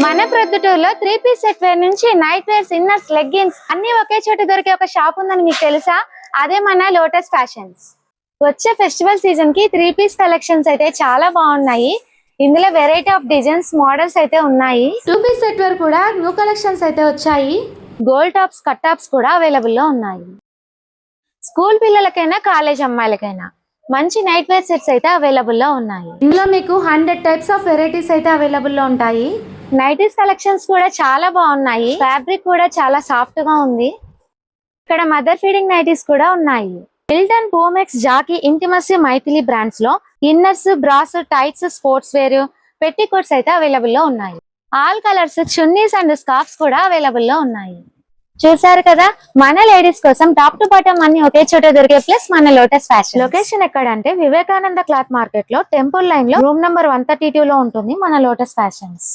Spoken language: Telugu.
మన ప్రొద్దుటూరులో 3 పీస్ సెట్ వేర్ నుంచి నైట్ వేర్స్, ఇన్నర్స్, లెగ్గిన్స్ అన్ని ఒకే చోట దొరికే ఒక షాప్ ఉందని మీకు తెలుసా? అదే మన లోటస్ ఫ్యాషన్స్. వచ్చే ఫెస్టివల్ సీజన్ కి 3 పీస్ కలెక్షన్స్ అయితే చాలా బాగున్నాయి. ఇందులో వెరైటీ ఆఫ్ డిజైన్స్, మోడల్స్ అయితే ఉన్నాయి. 2 పీస్ సెట్ వేర్ కూడా న్యూ కలెక్షన్స్ అయితే వచ్చాయి. గోల్డ్ టాప్స్, కట్ టాప్స్ కూడా అవైలబుల్ లో ఉన్నాయి. స్కూల్ పిల్లలకైనా, కాలేజ్ అమ్మాయిలకైనా మంచి నైట్ వేర్ సెట్స్ అయితే అవైలబుల్ లో ఉన్నాయి. ఇందులో మీకు 100 టైప్స్ ఆఫ్ వెరైటీస్ అయితే అవైలబుల్ లో ఉంటాయి. నైటీస్ కలెక్షన్స్ కూడా చాలా బాగున్నాయి. ఫ్యాబ్రిక్ కూడా చాలా సాఫ్ట్ గా ఉంది. ఇక్కడ మదర్ ఫీడింగ్ నైటీస్ కూడా ఉన్నాయి. Hilton, Poomex, Jockey, Intimacy, Maithili brands లో inners, bras, tights, sportswear, petticoats అయితే అవైలబుల్ లో ఉన్నాయి. All colours, chunnis and scarves కూడా అవైలబుల్ లో ఉన్నాయి. చూసారు కదా, మన లేడీస్ కోసం టాప్ టు బాటమ్ అన్ని ఒకే చోట దొరికే ప్లేస్ మన లోటస్ ఫ్యాషన్. లొకేషన్ ఎక్కడంటే వివేకానంద క్లాత్ మార్కెట్ లో టెంపుల్ లైన్ లో రూమ్ నెంబర్ 132 లో ఉంటుంది మన లోటస్ ఫ్యాషన్స్.